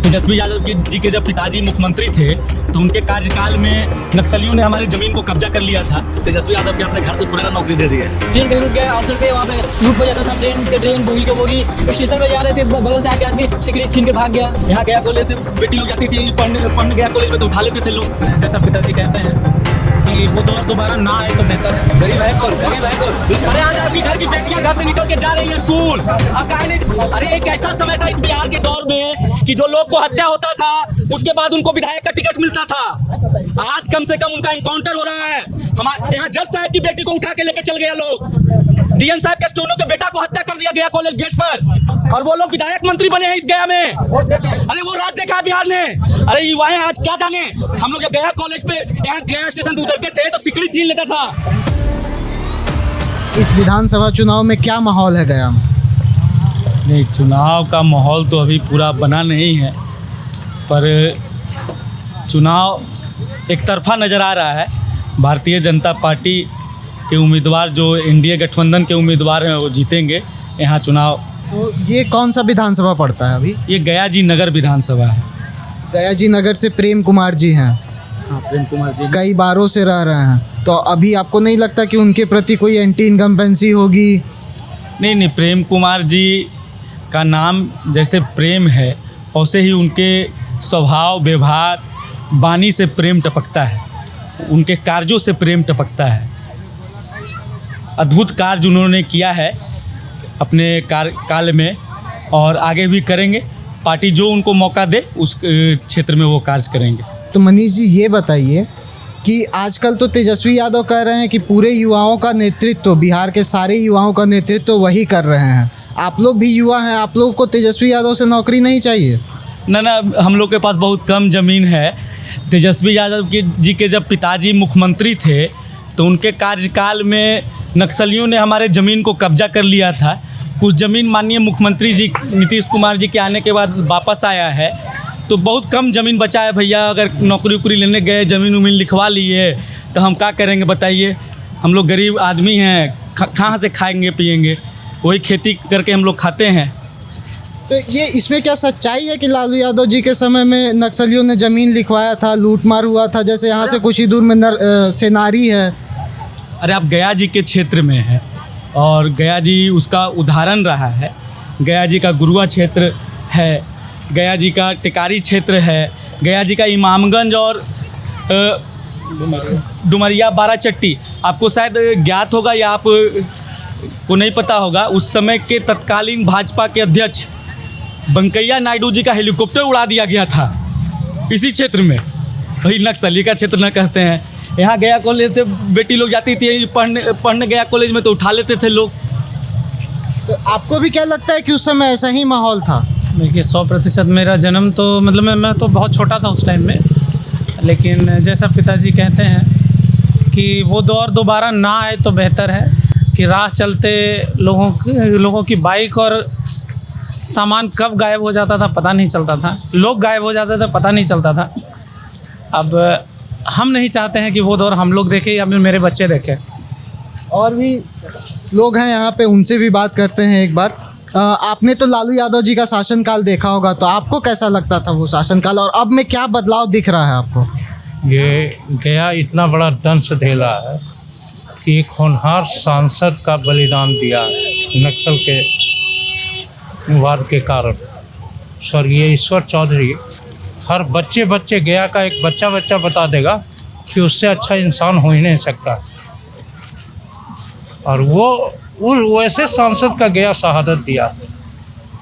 तेजस्वी यादव जी के जब पिताजी मुख्यमंत्री थे तो उनके कार्यकाल में नक्सलियों ने हमारी जमीन को कब्जा कर लिया था। तेजस्वी यादव के अपने घर से थोड़ी ना नौकरी दे दी है। ट्रेन कहीं रुक गया ऑप्शन पे, वहाँ पे लूट हो जाता था। ट्रेन बोगी को बोगी स्टेशन पे जा रहे थे, बगल से आके आदमी सिकड़ी छीन के भाग गया। यहाँ गया कॉलेज बेटी लोग जाती थी पढ़ने गया कॉलेज में तो उठा लेते थे लोग। जैसा पिताजी कहते हैं कि वो दौर दोबारा ना आए तो बेहतर है। गरीब है कौन? अरे आज आपकी घर की बेटियां घर से निकल के जा रही है स्कूल। अब काहे नहीं? अरे एक ऐसा समय था इस बिहार के दौर में कि जो लोग को हत्या होता था उसके बाद उनको विधायक का टिकट मिलता था। आज कम से कम उनका इनकाउंटर हो रहा है। हमारे यहाँ जज साहब की बेटी को उठा के लेके चल गया लोग। डीएम साहब के स्टोनो के बेटा को हत्या कर दिया गया कॉलेज गेट पर, और वो लोग विधायक मंत्री बने हैं इस गया में। अरे वो राज देखा बिहार ने। अरे युवाएं आज क्या जाने। हम लोग जब गया कॉलेज पे, यहाँ गया स्टेशन पे उतरते थे तो सिकड़ी छीन लेता था। इस विधानसभा चुनाव में क्या माहौल है गया में? नहीं, चुनाव का माहौल तो अभी पूरा बना नहीं है, पर चुनाव एक तरफा नज़र आ रहा है। भारतीय जनता पार्टी के उम्मीदवार जो एनडीए गठबंधन के उम्मीदवार हैं वो जीतेंगे यहाँ चुनाव। तो ये कौन सा विधानसभा पड़ता है अभी? ये गया जी नगर विधानसभा है। गया जी नगर से प्रेम कुमार जी हैं। हाँ, प्रेम कुमार जी कई बारों से रह रहे हैं, तो अभी आपको नहीं लगता कि उनके प्रति कोई एंटी इनकम्बेंसी होगी? नहीं, प्रेम कुमार जी का नाम जैसे प्रेम है वैसे ही उनके स्वभाव व्यवहार वाणी से प्रेम टपकता है, उनके कार्यों से प्रेम टपकता है। अद्भुत कार्य उन्होंने किया है अपने कार्यकाल में और आगे भी करेंगे। पार्टी जो उनको मौका दे उस क्षेत्र में वो कार्य करेंगे। तो मनीष जी ये बताइए कि आजकल तो तेजस्वी यादव कह रहे हैं कि पूरे युवाओं का नेतृत्व, बिहार के सारे युवाओं का नेतृत्व वही कर रहे हैं। आप लोग भी युवा हैं, आप लोग को तेजस्वी यादव से नौकरी नहीं चाहिए? ना, हम लोग के पास बहुत कम ज़मीन है। तेजस्वी यादव जी के जब पिताजी मुख्यमंत्री थे तो उनके कार्यकाल में नक्सलियों ने हमारे ज़मीन को कब्जा कर लिया था। कुछ ज़मीन माननीय मुख्यमंत्री जी नीतीश कुमार जी के आने के बाद वापस आया है, तो बहुत कम ज़मीन बचा है भैया। अगर नौकरी वोकरी लेने गए ज़मीन उमीन लिखवा लिए तो हम क्या करेंगे बताइए। हम लोग गरीब आदमी हैं, कहाँ से खाएंगे पिएंगे? वही खेती करके हम लोग खाते हैं। तो ये इसमें क्या सच्चाई है कि लालू यादव जी के समय में नक्सलियों ने ज़मीन लिखवाया था, लूटमार हुआ था? जैसे यहाँ से कुछ ही दूर में सेनारी है। अरे आप गया जी के क्षेत्र में हैं और गया जी उसका उदाहरण रहा है। गया जी का गुरुआ क्षेत्र है, गया जी का टिकारी क्षेत्र है, गया जी का इमामगंज और डुमरिया बाराचट्टी। आपको शायद ज्ञात होगा या आप को नहीं पता होगा, उस समय के तत्कालीन भाजपा के अध्यक्ष वेंकैया नायडू जी का हेलीकॉप्टर उड़ा दिया गया था इसी क्षेत्र में। वही नक्सली का क्षेत्र न कहते हैं। यहाँ गया कॉलेज से बेटी लोग जाती थी पढ़ने गया कॉलेज में तो उठा लेते थे लोग। तो आपको भी क्या लगता है कि उस समय ऐसा ही माहौल था? देखिए 100% मेरा जन्म तो मतलब मैं तो बहुत छोटा था उस टाइम में, लेकिन जैसा पिताजी कहते हैं कि वो दौर दोबारा ना आए तो बेहतर है। कि राह चलते लोगों की बाइक और सामान कब गायब हो जाता था पता नहीं चलता था, लोग गायब हो जाते थे पता नहीं चलता था। अब हम नहीं चाहते हैं कि वो दौर हम लोग देखें या फिर मेरे बच्चे देखें। और भी लोग हैं यहाँ पे, उनसे भी बात करते हैं एक बार। आपने तो लालू यादव जी का शासनकाल देखा होगा, तो आपको कैसा लगता था वो शासनकाल, और अब में क्या बदलाव दिख रहा है आपको? ये गया इतना बड़ा दंश झेला है कि एक होनहार सांसद का बलिदान दिया नक्सल के वाद के कारण। स्वर्गीय ईश्वर चौधरी हर बच्चे गया का एक बच्चा बता देगा कि उससे अच्छा इंसान हो ही नहीं सकता। और वो वैसे सांसद का गया शहादत दिया।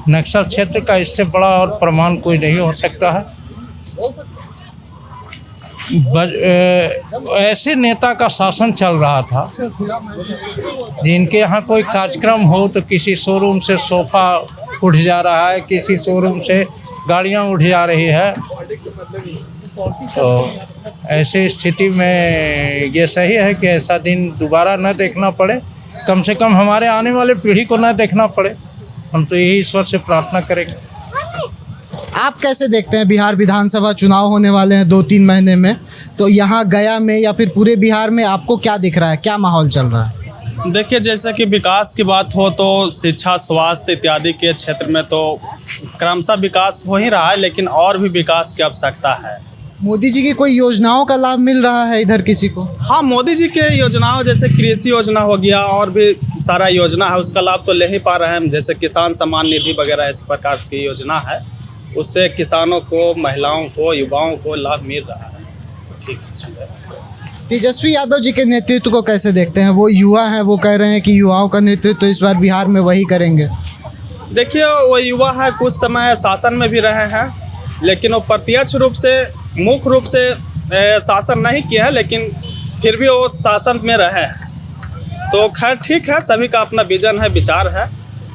नक्सल क्षेत्र का इससे बड़ा और प्रमाण कोई नहीं हो सकता है। ऐसे नेता का शासन चल रहा था जिनके यहाँ कोई कार्यक्रम हो तो किसी शोरूम से सोफ़ा उठ जा रहा है, किसी शोरूम से गाड़ियाँ उठ जा रही है। तो ऐसी स्थिति में ये सही है कि ऐसा दिन दोबारा न देखना पड़े, कम से कम हमारे आने वाले पीढ़ी को न देखना पड़े। हम तो यही ईश्वर से प्रार्थना करेंगे। आप कैसे देखते हैं, बिहार विधानसभा चुनाव होने वाले हैं 2-3 महीने में, तो यहाँ गया में या फिर पूरे बिहार में आपको क्या दिख रहा है, क्या माहौल चल रहा है? देखिए, जैसे कि विकास की बात हो तो शिक्षा, स्वास्थ्य इत्यादि के क्षेत्र में तो क्रमशः विकास हो ही रहा है, लेकिन और भी विकास की आवश्यकता है। मोदी जी की कोई योजनाओं का लाभ मिल रहा है इधर किसी को? हाँ, मोदी जी के योजनाओं जैसे कृषि योजना हो गया और भी सारा योजना है, उसका लाभ तो ले ही पा रहे हैं। जैसे किसान सम्मान निधि वगैरह इस प्रकार की योजना है, उससे किसानों को, महिलाओं को, युवाओं को लाभ मिल रहा है। ठीक है। तेजस्वी यादव जी के नेतृत्व को कैसे देखते हैं? वो युवा हैं, वो कह रहे हैं कि युवाओं का नेतृत्व तो इस बार बिहार में वही करेंगे। देखिए, वो युवा है, कुछ समय शासन में भी रहे हैं, लेकिन वो प्रत्यक्ष रूप से, मुख्य रूप से शासन नहीं किया है, लेकिन फिर भी वो शासन में रहे हैं। तो खैर ठीक है, सभी का अपना विजन है, विचार है।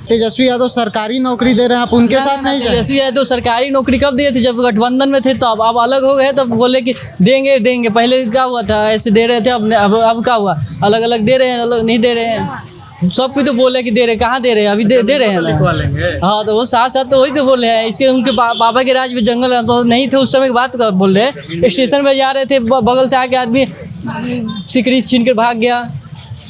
तेजस्वी यादव सरकारी नौकरी दे रहे हैं, आप उनके साथ नहीं जाए? तेजस्वी यादव सरकारी नौकरी कब दिए थे? जब गठबंधन में थे, तो अब अलग हो गए, तब बोले कि देंगे देंगे। पहले क्या हुआ था, ऐसे दे रहे थे, अब क्या हुआ, अलग अलग दे रहे हैं, अलग नहीं दे रहे हैं। सब कुछ तो बोले कि दे रहे, कहाँ दे रहे हैं? अभी दे रहे हैं ना। हाँ, तो वो साथ साथ तो वही तो बोल रहे हैं। इसके उनके पापा के राज में जंगल नहीं थे उस समय की बात बोल रहे हैं। स्टेशन पे जा रहे थे, बगल से आके आदमी सिकड़ी छीन कर भाग गया,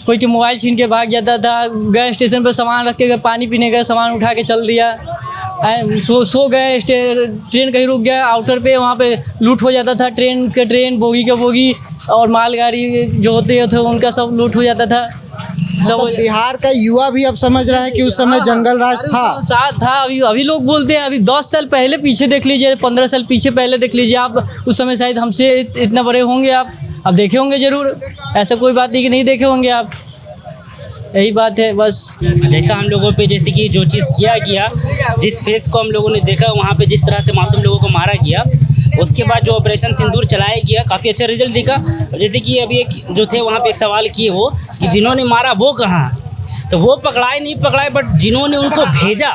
कोई के मोबाइल छीन के भाग जाता था। गए स्टेशन पर सामान रख के गए, पानी पीने गए, सामान उठा के चल दिया। सो गए, ट्रेन कहीं रुक गया आउटर पे, वहाँ पे लूट हो जाता था। ट्रेन बोगी के बोगी और मालगाड़ी जो होते थे उनका सब लूट हो जाता था। मतलब बिहार का युवा भी अब समझ रहा है कि उस समय जंगल राज था, साथ था। अभी लोग बोलते हैं, अभी 10 साल पहले पीछे देख लीजिए, 15 साल पीछे पहले देख लीजिए आप। उस समय शायद हमसे इतना बड़े होंगे आप, अब देखे होंगे जरूर। ऐसा कोई बात नहीं कि नहीं देखे होंगे आप, यही बात है बस। जैसा हम लोगों पे, जैसे कि जो चीज़ किया जिस फेस को हम लोगों ने देखा वहाँ पे, जिस तरह से मासूम लोगों को मारा गया, उसके बाद जो ऑपरेशन सिंदूर चलाया गया, काफ़ी अच्छा रिजल्ट दिखा। जैसे कि अभी एक जो थे वहाँ पे एक सवाल किए वो कि जिन्होंने मारा वो कहाँ, तो वो पकड़ाए नहीं पकड़ाए, बट जिन्होंने उनको भेजा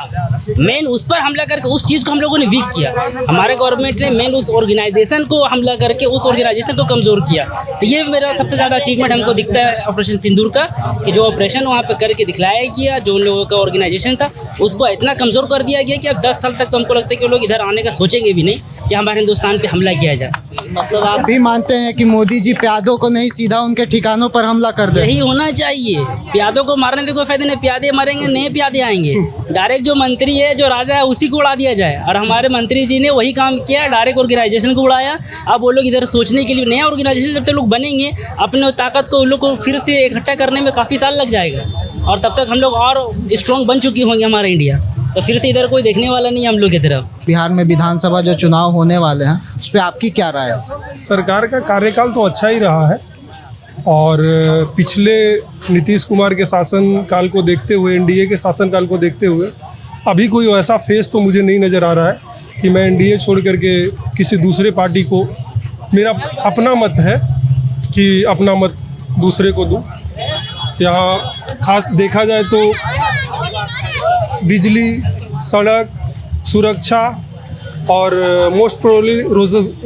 मेन उस पर हमला करके उस चीज़ को हम लोगों ने वीक किया। हमारे गवर्नमेंट ने मेन उस ऑर्गेनाइजेशन को हमला करके उस ऑर्गेनाइजेशन को कमज़ोर किया। तो ये मेरा सबसे ज़्यादा अचीवमेंट हमको दिखता है ऑपरेशन सिंदूर का, कि जो ऑपरेशन वहाँ पे करके दिखलाया गया, जो उन लोगों का ऑर्गेनाइजेशन था उसको इतना कमज़ोर कर दिया गया कि अब 10 साल तक तो हमको लगता है कि लोग इधर आने का सोचेंगे भी नहीं कि हमारे हिंदुस्तान पर हमला किया जाए। मतलब आप भी मानते हैं कि मोदी जी प्यादों को नहीं, सीधा उनके ठिकानों पर हमला कर दे? यही होना चाहिए। प्यादों को मारने से कोई फायदा नहीं, प्यादे मरेंगे, नए प्यादे आएंगे। डायरेक्ट जो मंत्री है, जो राजा है, उसी को उड़ा दिया जाए। और हमारे मंत्री जी ने वही काम किया, डायरेक्ट ऑर्गेनाइजेशन को उड़ाया। अब वो लोग इधर सोचने के लिए, नया ऑर्गेनाइजेशन जब तक लोग बनेंगे, अपने ताकत को उन लोग को फिर से इकट्ठा करने में काफ़ी साल लग जाएगा, और तब तक हम लोग और स्ट्रॉन्ग बन चुकी होंगे हमारा इंडिया। तो फिर से इधर कोई देखने वाला नहीं है हम लोग की तरफ। बिहार में विधानसभा जो चुनाव होने वाले हैं, उस पर आपकी क्या राय है? सरकार का कार्यकाल तो अच्छा ही रहा है, और पिछले नीतीश कुमार के शासनकाल को देखते हुए, एनडीए के शासनकाल को देखते हुए, अभी कोई ऐसा फेस तो मुझे नहीं नज़र आ रहा है कि मैं एनडीए छोड़ करके किसी दूसरे पार्टी को, मेरा अपना मत है कि अपना मत दूसरे को दूं। यहाँ खास देखा जाए तो बिजली, सड़क, सुरक्षा और मोस्ट प्रोबेबली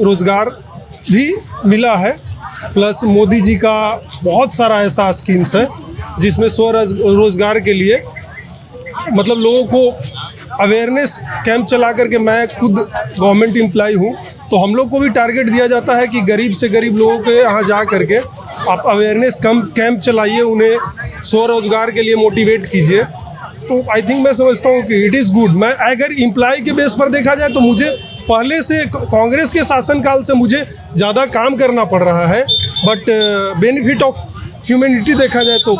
रोज़गार भी मिला है। प्लस मोदी जी का बहुत सारा ऐसा स्कीम्स है जिसमें स्वरोजगार के लिए, मतलब लोगों को अवेयरनेस कैंप चला करके, मैं खुद गवर्नमेंट एम्प्लॉय हूँ, तो हम लोग को भी टारगेट दिया जाता है कि गरीब से गरीब लोगों के यहाँ जा करके आप अवेयरनेस कैंप चलाइए, उन्हें स्वरोजगार के लिए मोटिवेट कीजिए। तो आई थिंक मैं समझता हूँ कि इट इज़ गुड। मैं अगर एम्प्लॉय के बेस पर देखा जाए तो मुझे पहले से कांग्रेस के शासनकाल से मुझे ज़्यादा काम करना पड़ रहा है, बट बेनिफिट ऑफ ह्यूमैनिटी देखा जाए तो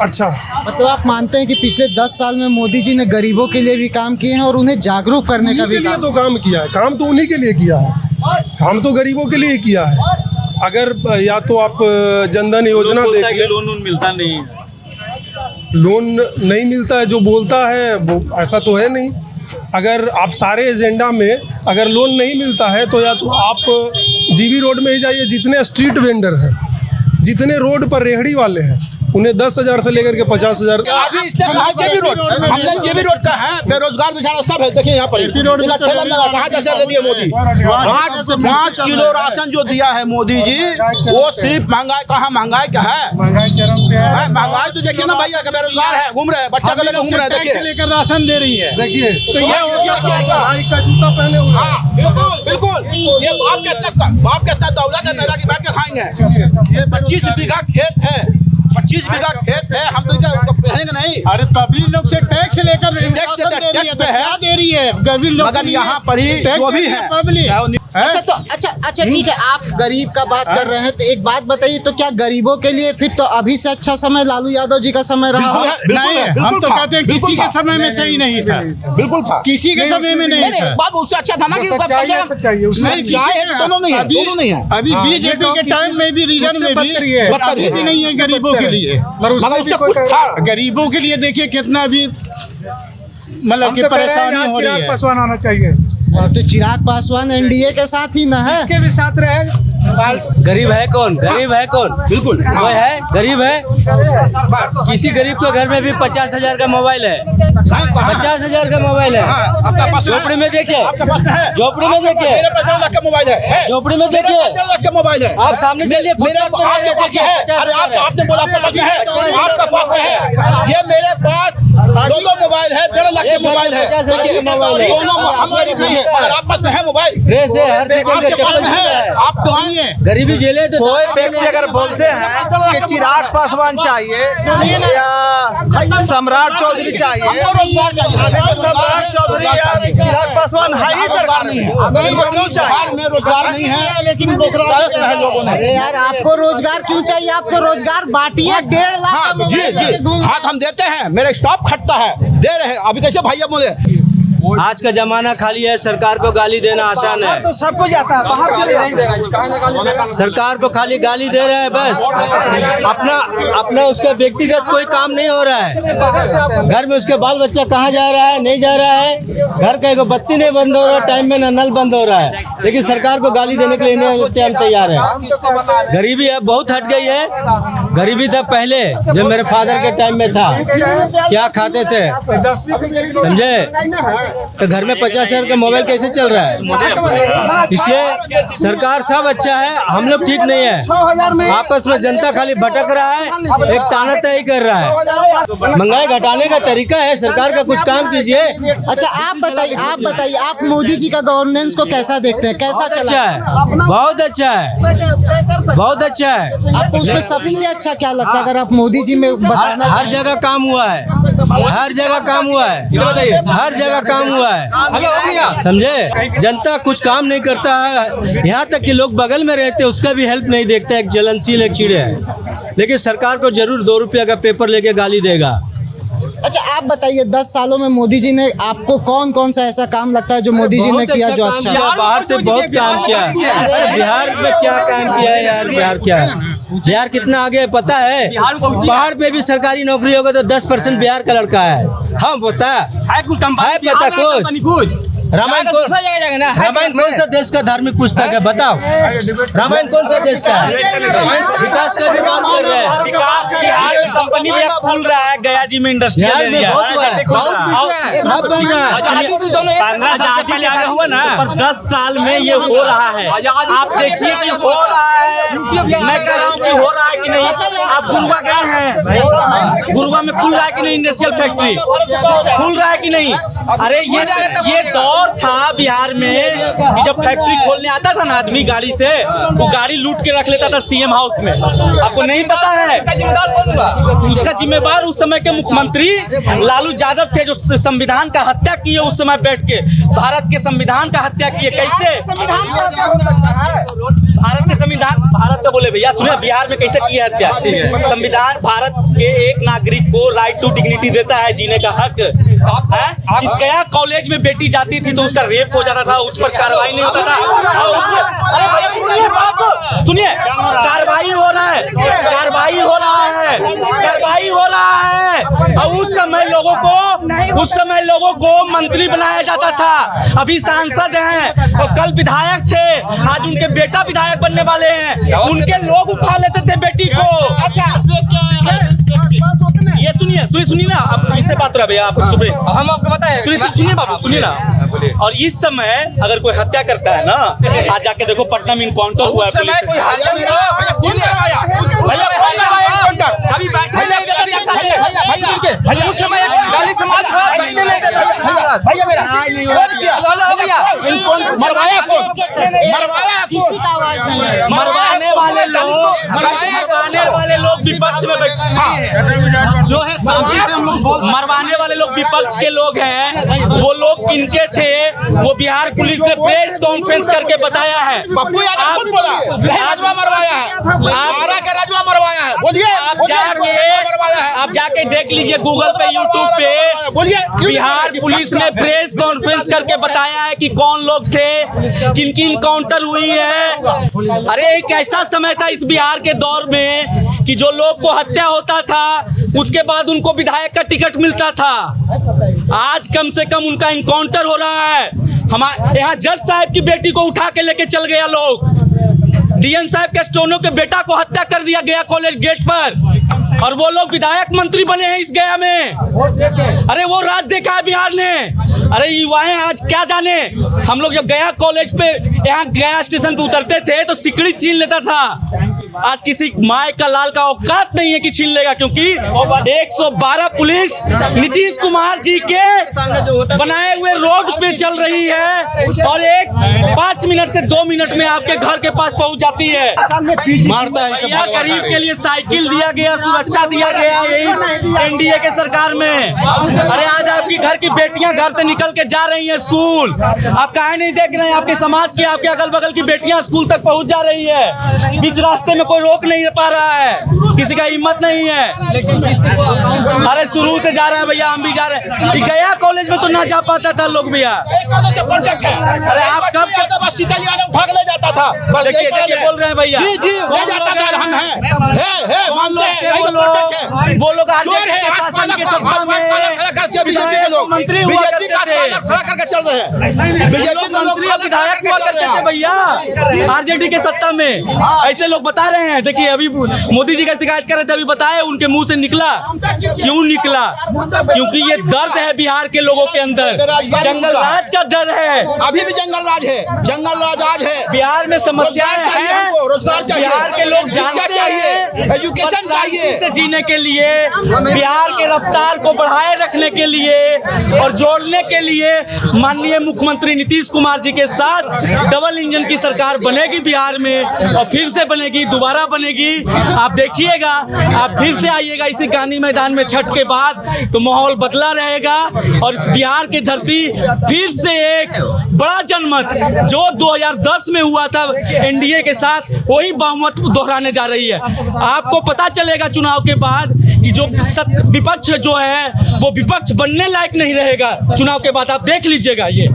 अच्छा। मतलब आप मानते हैं कि पिछले 10 साल में मोदी जी ने गरीबों के लिए भी काम किए हैं और उन्हें जागरूक करने का भी काम किया है। काम तो उन्हीं के लिए किया है, काम तो गरीबों के लिए किया है। अगर या तो आप जनधन योजना देख लें, लोन मिलता नहीं है, लोन नहीं मिलता है, जो बोलता है वो ऐसा तो है नहीं। अगर आप सारे एजेंडा में अगर लोन नहीं मिलता है तो या तो आप जीबी रोड में ही जाइए, जितने स्ट्रीट वेंडर हैं, जितने रोड पर रेहड़ी वाले हैं, उन्हें 10,000 से लेकर के 50,000। अभी इसने कहा जेबी रोड, हम लोग जेबी रोड का है, बेरोजगार बेचारा सब है। देखिए यहाँ पर कहाँ 10,000 दे दिए मोदी। 5 किलो राशन जो दिया है मोदी जी, वो सिर्फ महंगाई, कहाँ महंगाई क्या है? महंगाई तो देखिए ना भैया, बेरोजगार है, घूम रहे हैं, बच्चा को लेकर घूम रहे हैं, देखिए लेकर राशन दे रही है। देखिए तो ये हो गया का जूता पहने हुए। बिल्कुल, ये बाप कहता दौला का मेरा की बैठ के खाएंगे। 25 बीघा खेत है, 25 बीघा खेत है, हम तो पहनेंगे नहीं। अरे पब्लिक लोग से टैक्स लेकर टैक्स दे रही है, पे तो है, क्या दे रही है गरीब लोग मगर यहाँ पर ही जो भी है पब्लिक। अच्छा तो अच्छा ठीक है, आप गरीब का बात कर रहे हैं तो एक बात बताइए, तो क्या गरीबों के लिए फिर तो अभी से अच्छा समय लालू यादव जी का समय रहा हो? नहीं, हम तो कहते हैं किसी के समय में सही नहीं था, बिल्कुल था, किसी के समय में नहीं था। बात उससे अच्छा था ना कि नहीं, दोनों नहीं है, दोनों नहीं है। अभी बीजेपी के टाइम में भी रीजन में भी नहीं है गरीबों के लिए, मगर उससे कुछ था। गरीबों के लिए देखिए कितना भी मतलब कि परेशानी हो रही है। पासवान आना चाहिए। तो चिराग पासवान एनडीए के साथ ही ना है? इसके भी साथ रहे। गरीब है कौन? गरीब है कौन? बिल्कुल वो है गरीब है। किसी गरीब के घर में भी 50,000 का मोबाइल है, 50,000 का मोबाइल है। झोपड़ी में देखिए, झोपड़ी में देखिए, मेरे पास 1 लाख का मोबाइल है, झोपड़ी में देखिए, 1 लाख का मोबाइल है। आप सामने चलिए, मेरे आपके पास है, अरे आपने बोला आपके पास है, आपका पास है, ये मेरे पास 2 मोबाइल है, 1.5 लाख के मोबाइल है। 50,000 का मोबाइल है। दोनों हम गरीब नहीं है, अगर आप पास में है मोबाइल, ड्रेस है, हर सेकंड का चप्पल है। आप तो आइए। गरीबी झेले तो कोई व्यक्ति अगर बोलते हैं कि चिराग पासवान चाहिए या सम्राट चौधरी चाहिए, तो सम्राट चौधरी या चिराग पासवान है ही सरकार में, इनको क्यों चाहिए? में रोजगार नहीं है, लेकिन बेरोजगार है लोगों ने। अरे यार आपको रोजगार क्यों चाहिए? आप तो रोजगार बांटिए, 1.5 लाख का हाँ, जी मोबाइल जी, हाथ हम देते हैं, मेरा स्टॉप खटता है, दे रहे हैं। अभी कैसे भैया बोले आज का जमाना खाली है, सरकार को गाली देना आसान है। तो सबको जाता है, बाहर के लिए नहीं देगा। सरकार को खाली गाली दे रहा है बस, अपना उसका व्यक्तिगत कोई काम नहीं हो रहा है। घर में उसके बाल बच्चा कहाँ जा रहा है, नहीं जा रहा है, घर का एक बत्ती नहीं बंद हो रहा है, टाइम में न नल बंद हो रहा है, लेकिन सरकार को गाली देने के लिए हम तैयार है। गरीबी अब बहुत हट गई है। गरीबी था पहले, जब मेरे फादर के टाइम में था, क्या खाते थे समझे, तो घर में 50,000 का मोबाइल कैसे चल रहा है? इसलिए सरकार सब अच्छा है, हम लोग ठीक नहीं है। आपस में जनता खाली भटक रहा है, एक ताना तय कर रहा है। महंगाई घटाने का तरीका है, सरकार का कुछ काम कीजिए। अच्छा आप बताइए आप मोदी जी का गवर्नेंस को कैसा देखते हैं? कैसा अच्छा चला? है, बहुत अच्छा है, बहुत अच्छा है। आपको उसमें सबसे अच्छा क्या लगता है? अगर आप मोदी जी में बताना हर जगह काम हुआ है, हर जगह काम हुआ है, हर जगह काम हुआ है, समझे। जनता कुछ काम नहीं करता है, यहाँ तक कि लोग बगल में रहते हैं उसका भी हेल्प नहीं देखता है। एक जलनशील एक चिड़े है, लेकिन सरकार को जरूर 2 रुपया का पेपर लेके गाली देगा। अच्छा आप बताइए 10 सालों में मोदी जी ने आपको कौन सा ऐसा काम लगता है जो मोदी जी ने किया जो अच्छा? बाहर से बहुत काम किया है। बिहार में क्या काम किया है यार? बिहार क्या है? बिहार कितना आगे है पता है? पहाड़ पे भी सरकारी नौकरी होगा तो 10% बिहार का लड़का है। हम पता है कुछ रामायण कौन सा देश का धार्मिक पुस्तक है बताओ? रामायण कौन सा देश का है? विकास का भी बात कर रहे हैं। बिहार में कंपनी भी खुल रहा है, गया जी में इंडस्ट्रियल एरिया बहुत बन रहा है। 15 साल पहले आगे हुआ ना, पर 10 साल में ये हो रहा है। आप देखिए कि हो रहा है, मैं कह रहा हूँ कि हो रहा है कि नहीं। आप गुरुआ गए हैं, गुरुआ में खुल रहा है कि नहीं इंडस्ट्रियल फैक्ट्री? खुल रहा है कि नहीं? अरे ये दौर था बिहार में कि जब फैक्ट्री खोलने आता था ना आदमी गाड़ी से, वो गाड़ी लूट के रख लेता था सीएम हाउस में। आपको नहीं पता है? उसका जिम्मेदार उस समय के मुख्यमंत्री लालू यादव थे, जो संविधान का हत्या किए उस समय बैठ के। भारत के संविधान का हत्या किए कैसे? भारत के संविधान, भारत का बोले भैया सुनिए, बिहार में कैसे किया हत्या? संविधान भारत के एक नागरिक को राइट टू डिग्निटी देता है, जीने का हक है। इस गया कॉलेज में बेटी जाती थी तो उसका रेप हो जाता था, उस पर कार्रवाई नहीं होता था। सुनिए, कार्रवाई हो रहा है, कार्रवाई हो रहा है, कार्रवाई हो रहा है। और उस समय लोगों को मंत्री बनाया जाता था। अभी सांसद हैं और कल विधायक थे, आज उनके बेटा विधायक बनने वाले हैं। उनके लोग उठा लेते थे बेटी को। ये सुनिए ना, आप किससे बात रहा भैया? आप चुप रहिए, हम आपको बताएं। सुनिए बाबू, सुनिए ना। और इस समय अगर कोई हत्या करता है ना, आज जाके देखो पटना में इनकाउंटर हुआ है, पुलिस मरवाने वाले लोग लोग विपक्ष में बैठे जो है शांति से हम लोग मरवाने वाले लोग विपक्ष के लोग हैं। वो लोग किनके थे वो बिहार पुलिस ने प्रेस कॉन्फ्रेंस करके बताया है। आप जाके देख लीजिए गूगल पे, यूट्यूब पे, बिहार पुलिस ने प्रेस कॉन्फ्रेंस करके बताया है कि कौन लोग थे, किन किन इनकाउंटर हुई है। अरे एक ऐसा समय था इस बिहार के दौर में कि जो लोग को हत्या होता था उसके बाद उनको विधायक का टिकट मिलता था। आज कम से कम उनका इनकाउंटर हो रहा है। हमारे यहाँ जज साहब की बेटी को उठा के लेके चल गया लोग, डीएन साहब के स्टोनो के बेटा को हत्या कर दिया गया कॉलेज गेट पर, और वो लोग विधायक मंत्री बने हैं इस गया में। अरे वो राज देखा है बिहार ने। अरे युवाएं आज क्या जाने, हम लोग जब गया कॉलेज पे, यहाँ गया स्टेशन पे उतरते थे तो सिकड़ी छीन लेता था। आज किसी माय का लाल का औकात नहीं है कि छीन लेगा, क्योंकि 112 पुलिस नीतीश कुमार जी के बनाए हुए रोड पे चल रही है और 5 मिनट से 2 मिनट में आपके घर के पास पहुंच जाती है। मारता है भैया गरीब के लिए साइकिल दिया गया, सुरक्षा दिया गया यही एनडीए के सरकार में। अरे आज आपकी घर की बेटियां घर से निकल के जा रही हैं स्कूल, आप काहे नहीं देख रहे हैं? आपके समाज की, आपके अगल बगल की बेटियां स्कूल तक पहुंच जा रही है, बीच रास्ते में कोई रोक नहीं पा रहा है, किसी का हिम्मत नहीं है। अरे शुरू से जा रहे हैं भैया, हम भी जा रहे हैं। गया कॉलेज में तो ना जा पाता था लोग भैया। अरे आप कब भाग ले जाता था, देखिए बोल रहे हैं भैया, जी जी ले जाता था, हम हैं वो लोग आज शासन के सत्ता में बीजेपी के लोग मंत्री हुआ करते थे, खड़ा करके चल रहे हैं, बीजेपी के लोग विधायक हुआ करते थे भैया आरजेडी के सत्ता में। ऐसे लोग बता रहे हैं। देखिए अभी मोदी जी का शिकायत कर रहे थे, अभी बताए उनके मुंह से निकला। क्यों निकला? क्योंकि ये दर्द है बिहार के लोगों के अंदर, जंगल राज का डर है। अभी भी जंगल राज है, जंगल राज आज है बिहार में। समस्याएं हैं, रोजगार चाहिए, बिहार के लोग जानते हैं, एजुकेशन चाहिए से जीने के लिए, बिहार के रफ्तार को बढ़ाए रखने के लिए और जोड़ने के लिए माननीय मुख्यमंत्री नीतीश कुमार जी के साथ डबल इंजन की सरकार बनेगी बिहार में, और फिर से बनेगी, दोबारा बनेगी। आप देखिएगा, आप फिर से आइएगा इसी गांधी मैदान में छठ के बाद, तो माहौल बदला रहेगा और बिहार की धरती फिर से एक बड़ा जनमत जो 2010 में हुआ था एनडीए के साथ, वही बहुमत दोहराने जा रही है। आपको पता चलेगा चुनाव के बाद कि जो विपक्ष जो है वो विपक्ष बनने लायक नहीं रहेगा चुनाव के बाद। आप देख लीजिएगा ये।